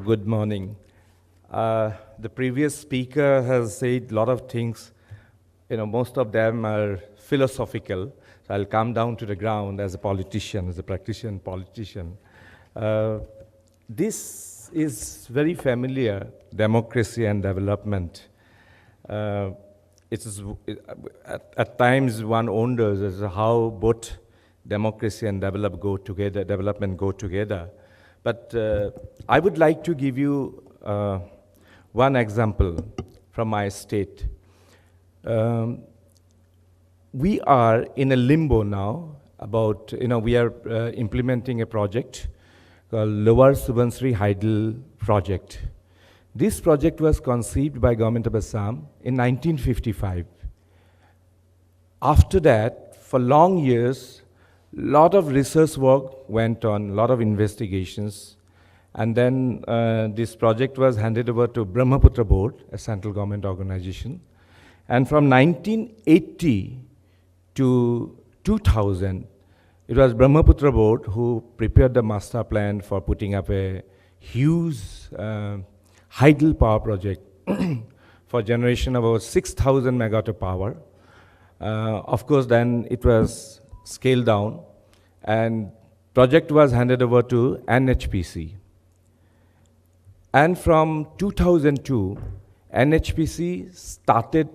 Good morning. The previous speaker has said a lot of things. Most of them are philosophical. So I'll come down to the ground as a politician, as a practitioner politician. This is very familiar, democracy and development. At times one wonders as to how both democracy and development go together. But I would like to give you one example from my state. We are in a limbo now about, we are implementing a project called Lower Subansiri Hydel project. This project was conceived by Government of Assam in 1955. After that, for long years, lot of research work went on, a lot of investigations, and then this project was handed over to Brahmaputra Board, a central government organization. And from 1980 to 2000, it was Brahmaputra Board who prepared the master plan for putting up a huge Hydel power project for generation of about 6,000 megawatt of power. Of course, then it was scaled down, and project was handed over to NHPC. And from 2002, NHPC started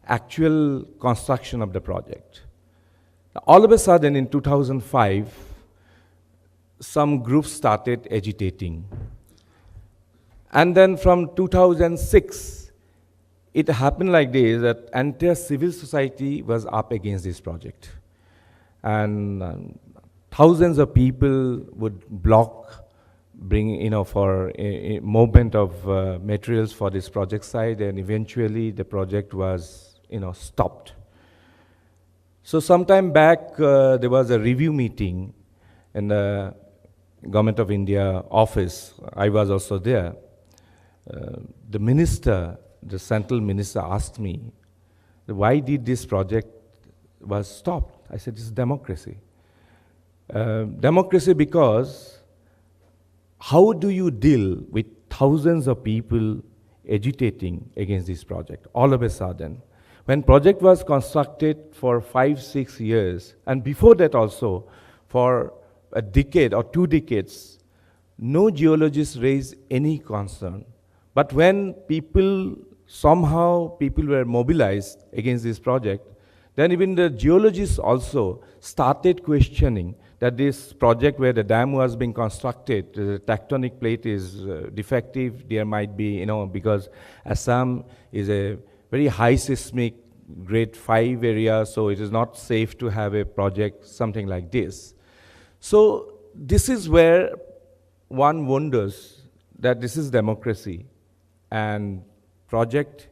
actual construction of the project. All of a sudden, in 2005, some groups started agitating. And then from 2006, it happened like this, that entire civil society was up against this project. And thousands of people would block, for a movement of materials for this project site, and eventually the project was, stopped. So sometime back, there was a review meeting in the Government of India office. I was also there. The minister, the central minister, asked me, why did this project was stopped? I said, this is democracy. Democracy because how do you deal with thousands of people agitating against this project all of a sudden? When project was constructed for 5-6 years, and before that also, for a decade or 2 decades, no geologists raised any concern. But when somehow people were mobilized against this project, then even the geologists also started questioning that this project where the dam was being constructed, the tectonic plate is defective. There might be, because Assam is a very high seismic grade 5 area, so it is not safe to have a project, something like this. So this is where one wonders that this is democracy, and project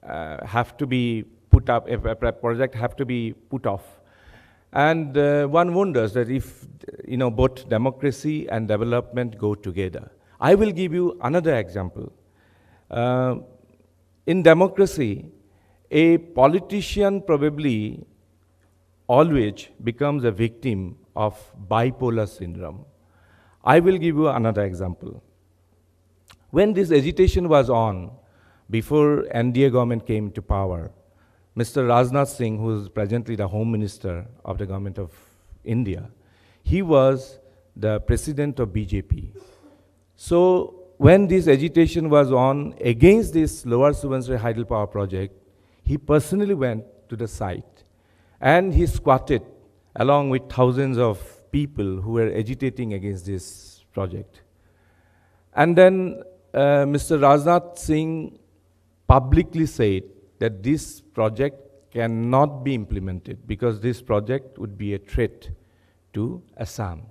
have to be put up, a project have to be put off. And one wonders that if, both democracy and development go together. I will give you another example. In democracy, a politician probably always becomes a victim of bipolar syndrome. I will give you another example. When this agitation was on, before NDA government came to power, Mr. Rajnath Singh, who is presently the Home Minister of the Government of India, he was the president of BJP. So when this agitation was on against this Lower Subansiri Hydel power project, he personally went to the site and he squatted along with thousands of people who were agitating against this project. And then Mr. Rajnath Singh publicly said that this project cannot be implemented because this project would be a threat to Assam.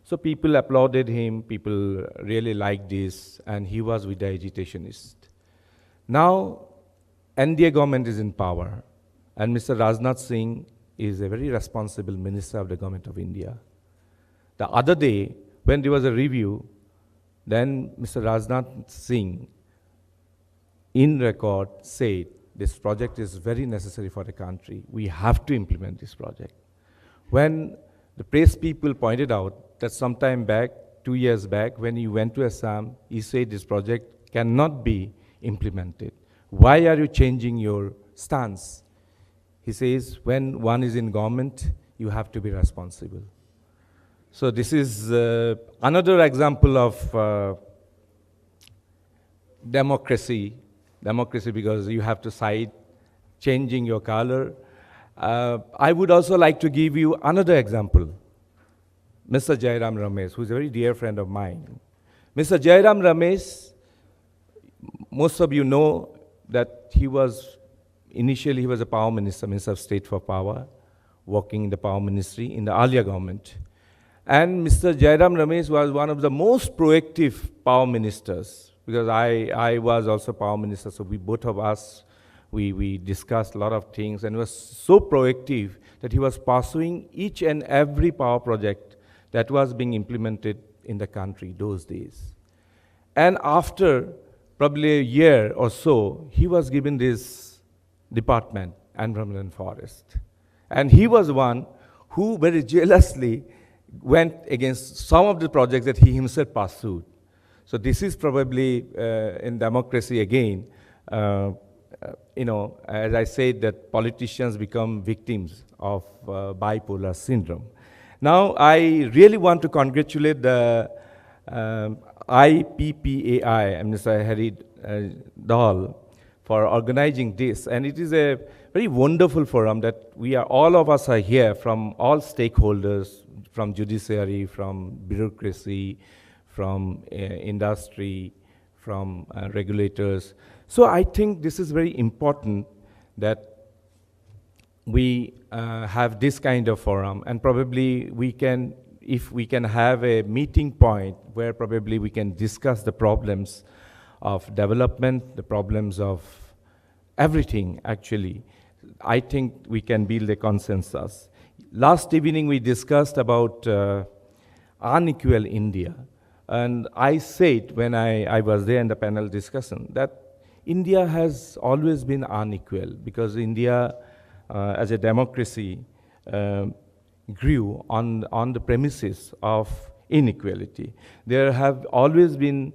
So people applauded him, people really liked this, and he was with the agitationists. Now, NDA government is in power, and Mr. Rajnath Singh is a very responsible minister of the Government of India. The other day, when there was a review, then Mr. Rajnath Singh, in record, said, this project is very necessary for the country. We have to implement this project. When the press people pointed out that sometime back, 2 years back, when he went to Assam, he said this project cannot be implemented. Why are you changing your stance? He says, when one is in government, you have to be responsible. So this is another example of democracy because you have to side, changing your color. I would also like to give you another example. Mr. Jairam Ramesh, who is a very dear friend of mine. Mr. Jairam Ramesh, most of you know that initially he was a power minister, Minister of State for Power, working in the power ministry in the Alia government. And Mr. Jairam Ramesh was one of the most proactive power ministers, because I was also power minister, so both of us, we discussed a lot of things, and was so proactive that he was pursuing each and every power project that was being implemented in the country those days. And after probably a year or so, he was given this department, Environment and Forest. And he was one who very jealously went against some of the projects that he himself pursued. So this is probably in democracy again, as I said, that politicians become victims of bipolar syndrome. Now, I really want to congratulate the IPPAI, and Mr. Harry Dahl, for organizing this. And it is a very wonderful forum that all of us are here from all stakeholders, from judiciary, from bureaucracy, from industry, from regulators. So I think this is very important that we have this kind of forum, and probably if we can have a meeting point where probably we can discuss the problems of development, the problems of everything actually, I think we can build a consensus. Last evening we discussed about unequal India, and I said when I was there in the panel discussion that India has always been unequal, because India as a democracy grew on the premises of inequality. There have always been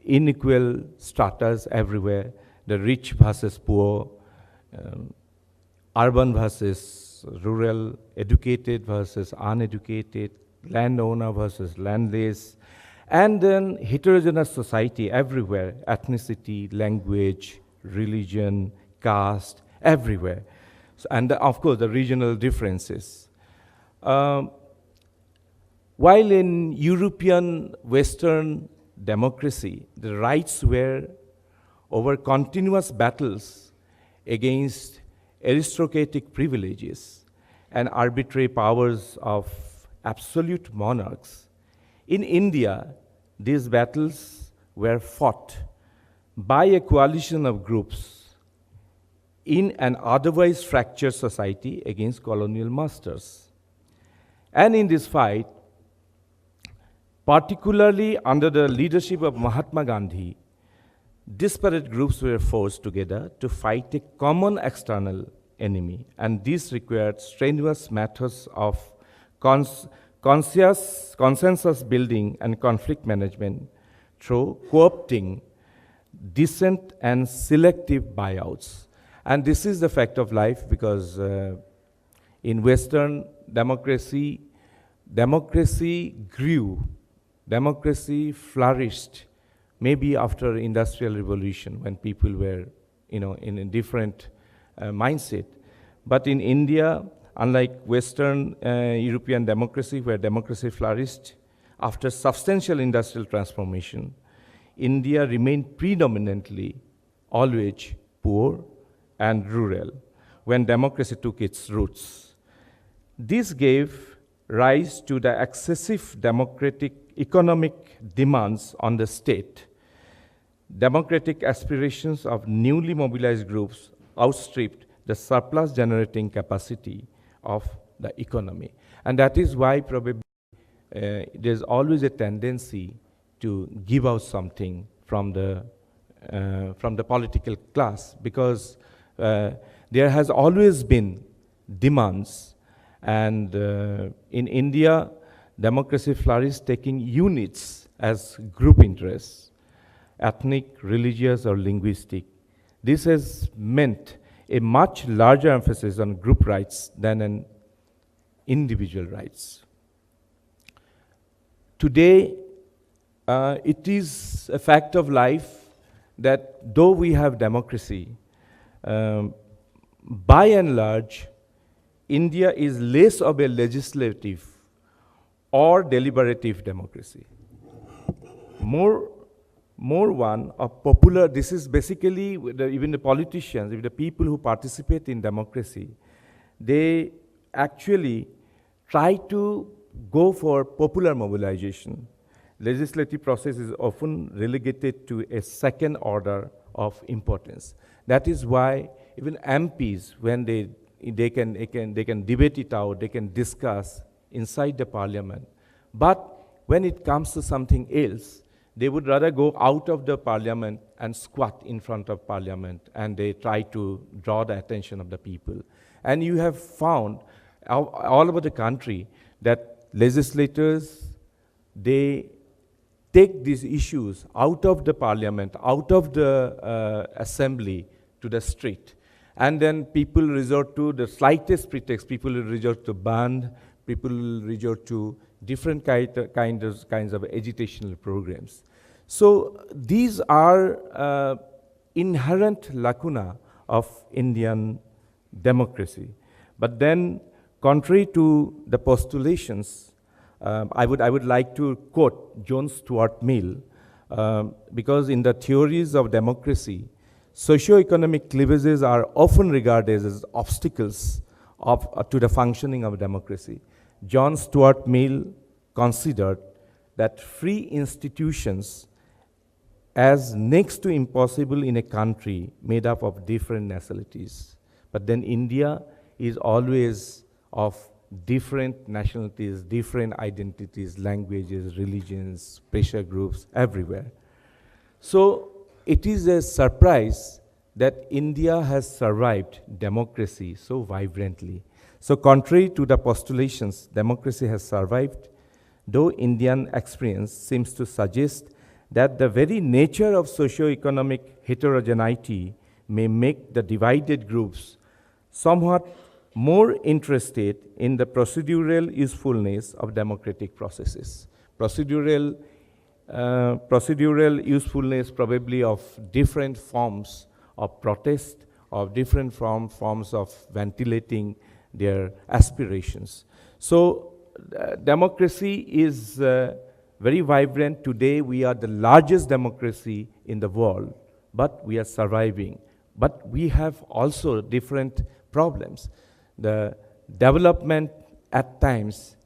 unequal stratas everywhere, the rich versus poor, urban versus rural, educated versus uneducated, landowner versus landless, and then heterogeneous society everywhere, ethnicity, language, religion, caste, everywhere. So, and of course, the regional differences. While in European Western democracy, the rights were over continuous battles against aristocratic privileges and arbitrary powers of absolute monarchs. In India, these battles were fought by a coalition of groups in an otherwise fractured society against colonial masters. And in this fight, particularly under the leadership of Mahatma Gandhi, disparate groups were forced together to fight a common external enemy, and this required strenuous methods of consensus building and conflict management through co-opting decent and selective buyouts. And this is the fact of life, because in Western democracy, democracy grew, democracy flourished, maybe after Industrial Revolution, when people were, in a different mindset. But in India, unlike Western European democracy, where democracy flourished, after substantial industrial transformation, India remained predominantly always poor and rural when democracy took its roots. This gave rise to the excessive democratic economic demands on the state. Democratic aspirations of newly mobilized groups outstripped the surplus generating capacity of the economy. And that is why probably there's always a tendency to give out something from the political class, because there has always been demands. And in India, democracy flourished taking units as group interests, ethnic, religious, or linguistic. This has meant a much larger emphasis on group rights than on individual rights. Today, it is a fact of life that though we have democracy, by and large, India is less of a legislative or deliberative democracy. More one of popular, this is basically, even the politicians, even the people who participate in democracy, they actually try to go for popular mobilization. Legislative process is often relegated to a second order of importance. That is why even MPs, when they can debate it out, they can discuss inside the parliament. But when it comes to something else, they would rather go out of the parliament and squat in front of parliament, and they try to draw the attention of the people. And you have found all over the country that legislators, they take these issues out of the parliament, out of the assembly to the street. And then people resort to the slightest pretext. People resort to band, people resort to different kinds of agitational programs. So these are inherent lacuna of Indian democracy. But then, contrary to the postulations, I would like to quote John Stuart Mill, because in the theories of democracy, socio-economic cleavages are often regarded as obstacles to the functioning of democracy. John Stuart Mill considered that free institutions as next to impossible in a country made up of different nationalities. But then India is always of different nationalities, different identities, languages, religions, pressure groups, everywhere. So it is a surprise that India has survived democracy so vibrantly. So contrary to the postulations, democracy has survived, though Indian experience seems to suggest that the very nature of socio-economic heterogeneity may make the divided groups somewhat more interested in the procedural usefulness of democratic processes. Procedural usefulness probably of different forms of protest, of different forms of ventilating their aspirations. So democracy is very vibrant. Today we are the largest democracy in the world, but we are surviving. But we have also different problems. The development at times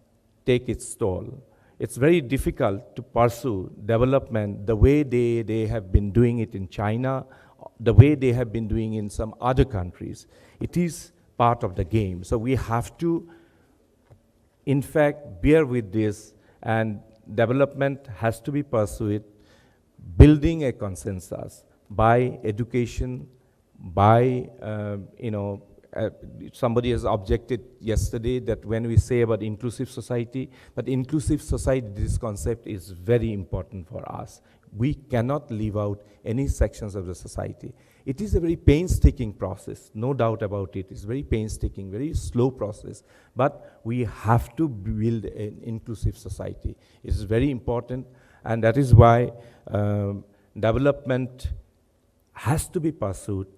take its toll. It's very difficult to pursue development the way they have been doing it in China, the way they have been doing in some other countries. It is part of the game. So we have to, in fact, bear with this, and development has to be pursued, building a consensus by education, by, somebody has objected yesterday that when we say about inclusive society, but inclusive society, this concept is very important for us. We cannot leave out any sections of the society. It is a very painstaking process, no doubt about it. It's very painstaking, very slow process, but we have to build an inclusive society. It's very important, and that is why development has to be pursued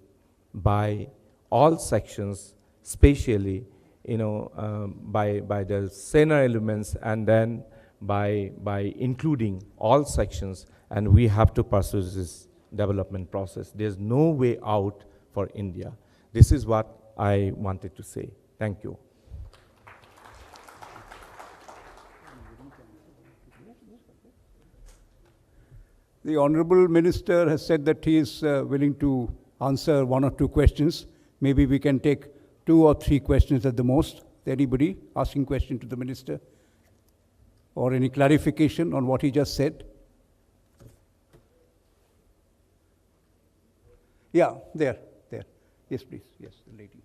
by all sections, spatially, by the senior elements, and then by including all sections, and we have to pursue this development process. There's no way out for India. This is what I wanted to say. Thank you. The Honorable Minister has said that he is willing to answer one or two questions. Maybe we can take 2 or 3 questions at the most. Anybody asking question to the Minister? Or any clarification on what he just said? Yeah, there. Yes, please. Yes, the lady.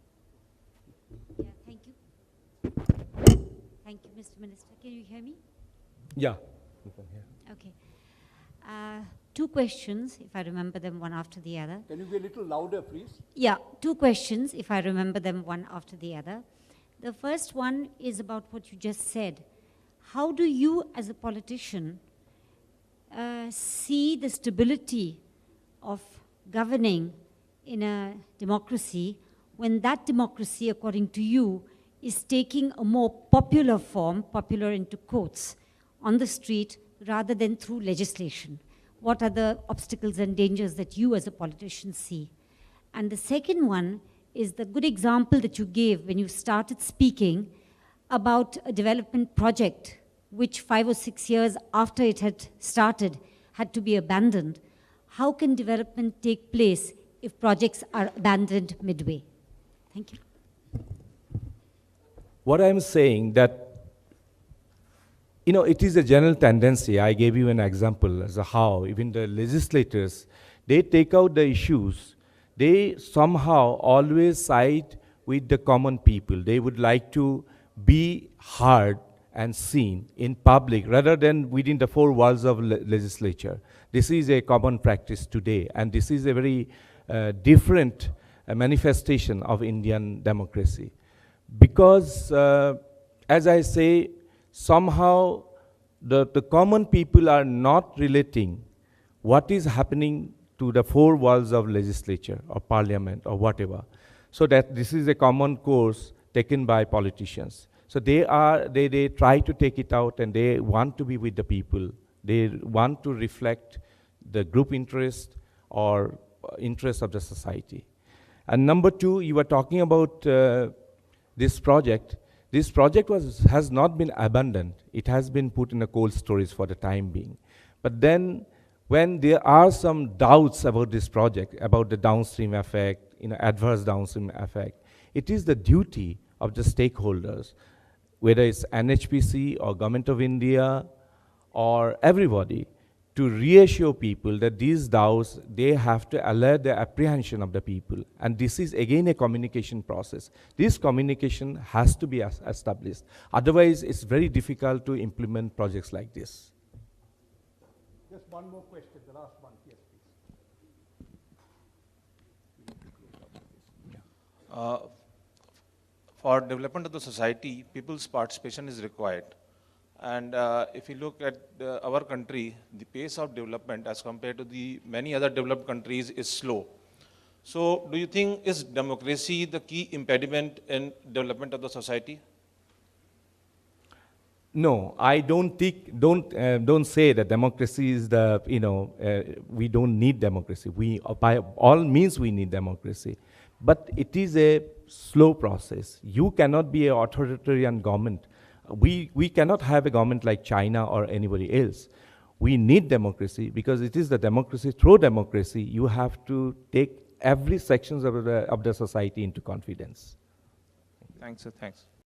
Yeah, thank you. Thank you, Mr. Minister. Can you hear me? Yeah. Okay. Two questions, if I remember them one after the other. Can you be a little louder, please? Yeah, two questions, if I remember them one after the other. The first one is about what you just said. How do you, as a politician, see the stability of governing in a democracy when that democracy, according to you, is taking a more popular form, popular into quotes, on the street rather than through legislation? What are the obstacles and dangers that you as a politician see? And the second one is the good example that you gave when you started speaking about a development project which 5 or 6 years after it had started had to be abandoned. How can development take place if projects are abandoned midway? Thank you. What I'm saying that, you know, it is a general tendency. I gave you an example as to how even the legislators, they take out the issues, they somehow always side with the common people. They would like to be heard and seen in public rather than within the four walls of legislature. This is a common practice today, and this is a very different manifestation of Indian democracy. Because, as I say, somehow the common people are not relating what is happening to the four walls of legislature or parliament or whatever. So that this is a common course taken by politicians. So they try to take it out, and they want to be with the people. They want to reflect the group interest or interest of the society. And number two, you were talking about this project. This project has not been abandoned. It has been put in a cold storage for the time being. But then when there are some doubts about this project, about the downstream effect, adverse downstream effect, it is the duty of the stakeholders, whether it's NHPC or Government of India or everybody, to reassure people that these doubts, they have to alert the apprehension of the people. And this is again a communication process. This communication has to be established. Otherwise, it's very difficult to implement projects like this. Just one more question, the last one. Yes, please. For development of the society, people's participation is required. And if you look at our country, the pace of development as compared to the many other developed countries is slow. So do you think is democracy the key impediment in development of the society? No, I don't think, don't say that democracy is the, we don't need democracy. We, by all means, we need democracy. But it is a slow process. You cannot be an authoritarian government. We cannot have a government like China or anybody else. We need democracy because it is the democracy. Through democracy, you have to take every section of the society into confidence. Thanks, sir. Thanks.